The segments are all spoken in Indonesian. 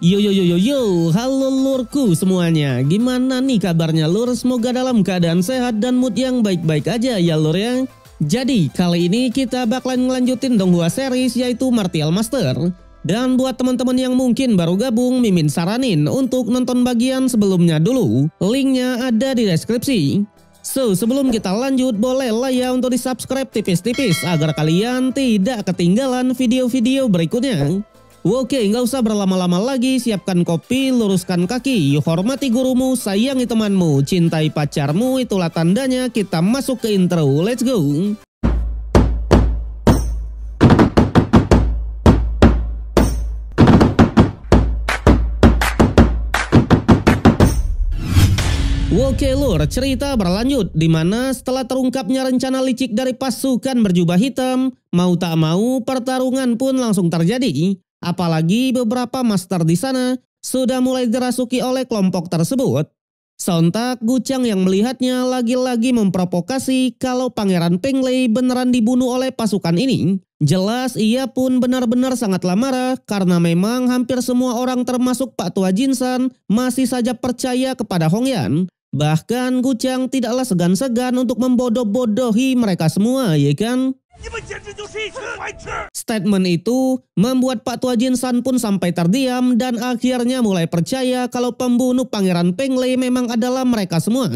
Yo yo yo yo yo, halo lurku semuanya. Gimana nih kabarnya lur? Semoga dalam keadaan sehat dan mood yang baik-baik aja ya lur ya. Jadi kali ini kita bakalan ngelanjutin Donghua series yaitu Martial Master. Dan buat teman-teman yang mungkin baru gabung, Mimin saranin untuk nonton bagian sebelumnya dulu. Linknya ada di deskripsi. So, sebelum kita lanjut, bolehlah ya untuk di subscribe tipis-tipis agar kalian tidak ketinggalan video-video berikutnya. Oke, nggak usah berlama-lama lagi, siapkan kopi, luruskan kaki, hormati gurumu, sayangi temanmu, cintai pacarmu, itulah tandanya kita masuk ke intro, let's go! Oke lur, cerita berlanjut di mana setelah terungkapnya rencana licik dari pasukan berjubah hitam, mau tak mau pertarungan pun langsung terjadi. Apalagi beberapa master di sana sudah mulai dirasuki oleh kelompok tersebut. Sontak Gucang yang melihatnya lagi-lagi memprovokasi kalau Pangeran Peng Lei beneran dibunuh oleh pasukan ini. Jelas ia pun benar-benar sangatlah marah karena memang hampir semua orang termasuk Pak Tua Jinsan masih saja percaya kepada Hong Yan. Bahkan Gucang tidaklah segan-segan untuk membodoh-bodohi mereka semua, ya kan? Statement itu membuat Pak Tua Jinsan pun sampai terdiam dan akhirnya mulai percaya kalau pembunuh Pangeran Peng Lei memang adalah mereka semua.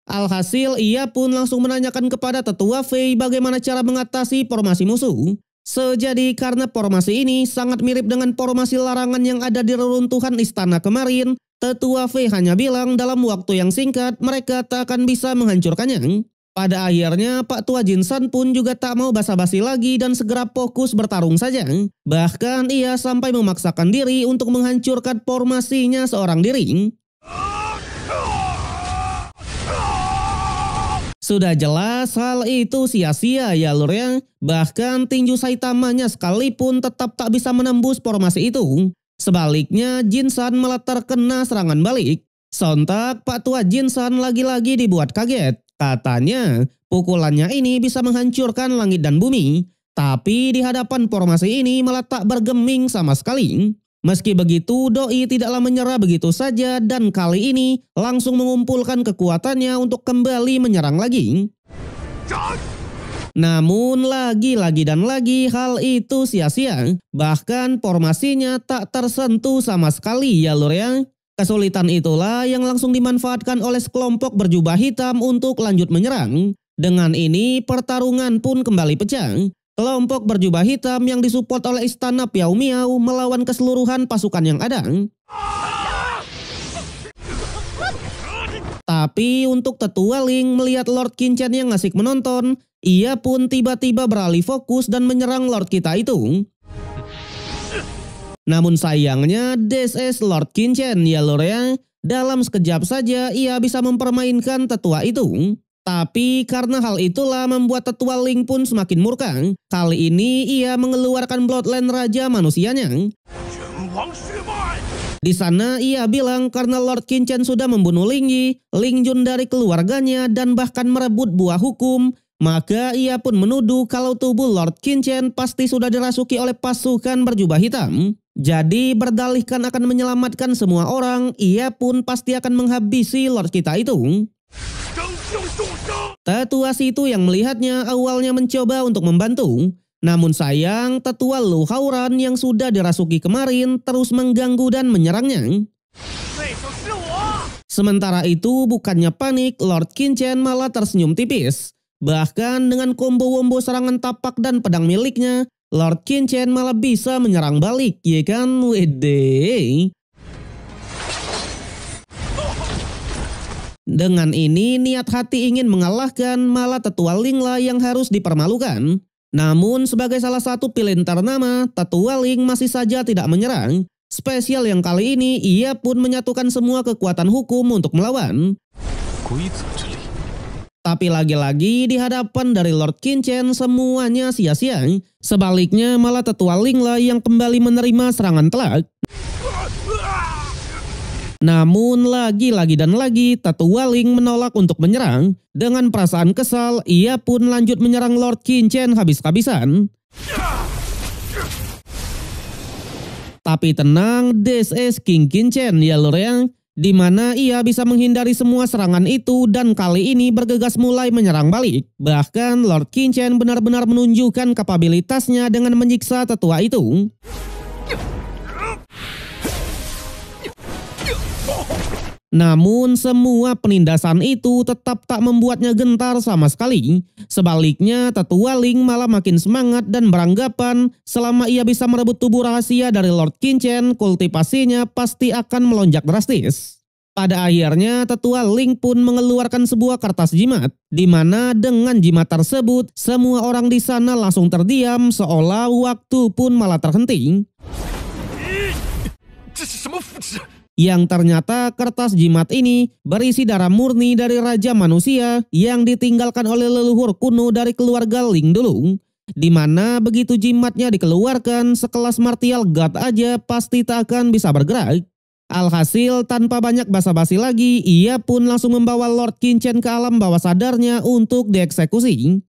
Alhasil ia pun langsung menanyakan kepada Tetua Fei bagaimana cara mengatasi formasi musuh. Sejadi karena formasi ini sangat mirip dengan formasi larangan yang ada di reruntuhan istana kemarin, Tetua Fei hanya bilang dalam waktu yang singkat mereka tak akan bisa menghancurkannya. Pada akhirnya Pak Tua Jinsan pun juga tak mau basa-basi lagi dan segera fokus bertarung saja. Bahkan ia sampai memaksakan diri untuk menghancurkan formasinya seorang diri. Sudah jelas hal itu sia-sia ya lur ya. Bahkan tinju Saitamanya sekalipun tetap tak bisa menembus formasi itu. Sebaliknya Jinsan malah terkena serangan balik. Sontak Pak Tua Jinsan lagi-lagi dibuat kaget. Katanya pukulannya ini bisa menghancurkan langit dan bumi. Tapi di hadapan formasi ini malah tak bergeming sama sekali. Meski begitu Doi tidaklah menyerah begitu saja dan kali ini langsung mengumpulkan kekuatannya untuk kembali menyerang lagi. Namun lagi-lagi dan lagi hal itu sia-sia. Bahkan formasinya tak tersentuh sama sekali ya lur ya. Kesulitan itulah yang langsung dimanfaatkan oleh sekelompok berjubah hitam untuk lanjut menyerang. Dengan ini pertarungan pun kembali pecah. Kelompok berjubah hitam yang disupport oleh istana Piao Miao melawan keseluruhan pasukan yang ada. Tapi untuk Tetua Ling melihat Lord Qichen yang asik menonton, ia pun tiba-tiba beralih fokus dan menyerang Lord kita itu. Namun sayangnya this is Lord Qichen ya lor ya. Dalam sekejap saja ia bisa mempermainkan tetua itu. Tapi karena hal itulah membuat Tetua Ling pun semakin murka. Kali ini ia mengeluarkan Bloodline Raja manusianya. Di sana ia bilang karena Lord Qichen sudah membunuh Ling Yi, Ling Jun dari keluarganya dan bahkan merebut buah hukum. Maka ia pun menuduh kalau tubuh Lord Qichen pasti sudah dirasuki oleh pasukan berjubah hitam. Jadi berdalihkan akan menyelamatkan semua orang, ia pun pasti akan menghabisi Lord kita itu. Tetua situ yang melihatnya awalnya mencoba untuk membantu. Namun sayang Tetua Lu Hauran yang sudah dirasuki kemarin terus mengganggu dan menyerangnya. Sementara itu bukannya panik, Lord Qichen malah tersenyum tipis. Bahkan dengan combo-wombo serangan tapak dan pedang miliknya, Lord Qichen malah bisa menyerang balik, ya kan? Wede. Dengan ini niat hati ingin mengalahkan malah Tetua Ling lah yang harus dipermalukan. Namun sebagai salah satu pilihan ternama, Tetua Ling masih saja tidak menyerang. Spesial yang kali ini ia pun menyatukan semua kekuatan hukum untuk melawan. Tapi lagi-lagi di hadapan dari Lord Qichen semuanya sia-sia. Sebaliknya malah Tetua Ling lah yang kembali menerima serangan telak. Namun lagi-lagi dan lagi Tetua Ling menolak untuk menyerang. Dengan perasaan kesal ia pun lanjut menyerang Lord Qichen habis-habisan. Tapi tenang, this is King Qichen ya lur ya. Di mana ia bisa menghindari semua serangan itu dan kali ini bergegas mulai menyerang balik. Bahkan Lord Qichen benar-benar menunjukkan kapabilitasnya dengan menyiksa tetua itu. Namun semua penindasan itu tetap tak membuatnya gentar sama sekali. Sebaliknya tetua Ling malah makin semangat dan beranggapan selama ia bisa merebut tubuh rahasia dari Lord Qichen, kultivasinya pasti akan melonjak drastis. Pada akhirnya tetua Ling pun mengeluarkan sebuah kertas jimat, di mana dengan jimat tersebut semua orang di sana langsung terdiam seolah waktu pun malah terhenti. Yang ternyata kertas jimat ini berisi darah murni dari Raja Manusia yang ditinggalkan oleh leluhur kuno dari keluarga Ling dulu. Di mana begitu jimatnya dikeluarkan, sekelas martial god aja pasti tak akan bisa bergerak. Alhasil tanpa banyak basa-basi lagi, ia pun langsung membawa Lord Qichen ke alam bawah sadarnya untuk dieksekusi.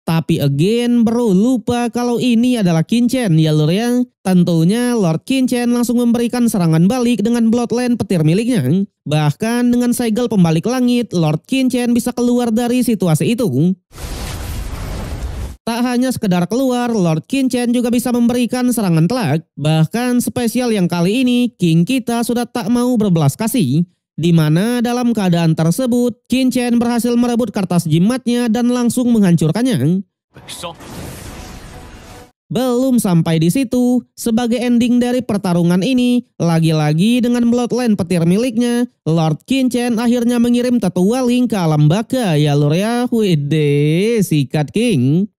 Tapi again bro, lupa kalau ini adalah Qichen ya lur ya. Tentunya Lord Qichen langsung memberikan serangan balik dengan bloodline petir miliknya. Bahkan dengan segel pembalik langit, Lord Qichen bisa keluar dari situasi itu. Tak hanya sekedar keluar, Lord Qichen juga bisa memberikan serangan telak. Bahkan spesial yang kali ini, King kita sudah tak mau berbelas kasih. Di mana dalam keadaan tersebut, Qichen berhasil merebut kertas jimatnya dan langsung menghancurkannya. Belum sampai di situ, sebagai ending dari pertarungan ini, lagi-lagi dengan bloodline petir miliknya, Lord Qichen akhirnya mengirim tetua Ling ke alam baka ya lur ya. Wede, sikat King.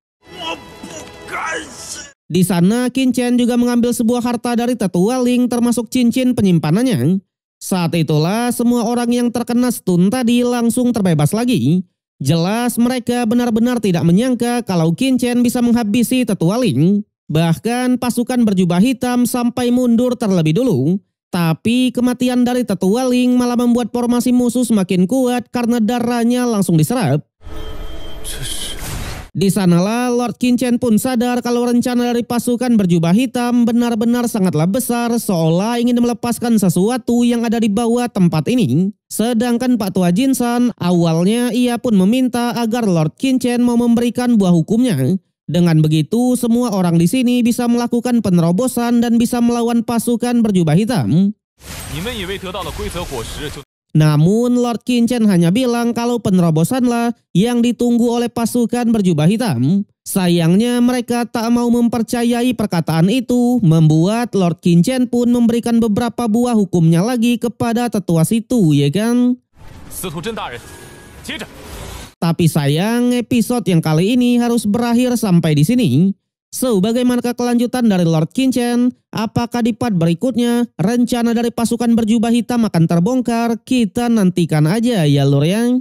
Di sana Qichen juga mengambil sebuah harta dari tetua Ling termasuk cincin penyimpanannya. Saat itulah semua orang yang terkena stun tadi langsung terbebas lagi. Jelas mereka benar-benar tidak menyangka kalau Qichen bisa menghabisi tetua Ling. Bahkan pasukan berjubah hitam sampai mundur terlebih dulu. Tapi kematian dari tetua Ling malah membuat formasi musuh semakin kuat karena darahnya langsung diserap. Di sanalah Lord Qichen pun sadar kalau rencana dari pasukan berjubah hitam benar-benar sangatlah besar, seolah ingin melepaskan sesuatu yang ada di bawah tempat ini. Sedangkan Pak Tua Jinsan awalnya ia pun meminta agar Lord Qichen mau memberikan buah hukumnya. Dengan begitu semua orang di sini bisa melakukan penerobosan dan bisa melawan pasukan berjubah hitam. Namun Lord Qichen hanya bilang kalau penerobosanlah yang ditunggu oleh pasukan berjubah hitam. Sayangnya mereka tak mau mempercayai perkataan itu, membuat Lord Qichen pun memberikan beberapa buah hukumnya lagi kepada tetua situ, ya kan? Tapi sayang episode yang kali ini harus berakhir sampai di sini. So, bagaimanakah kelanjutan dari Lord Qichen? Apakah di part berikutnya rencana dari pasukan berjubah hitam akan terbongkar? Kita nantikan aja ya lur ya.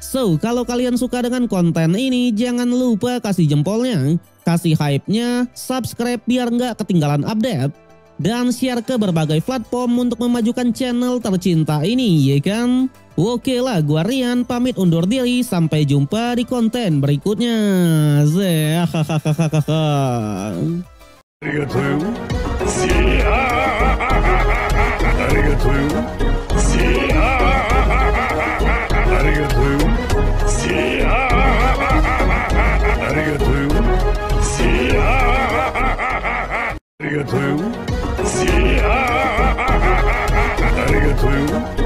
So, kalau kalian suka dengan konten ini, jangan lupa kasih jempolnya, kasih hype-nya, subscribe biar nggak ketinggalan update, dan share ke berbagai platform untuk memajukan channel tercinta ini, ya kan? Oke lah, gua Rian pamit undur diri, sampai jumpa di konten berikutnya. Arigatou.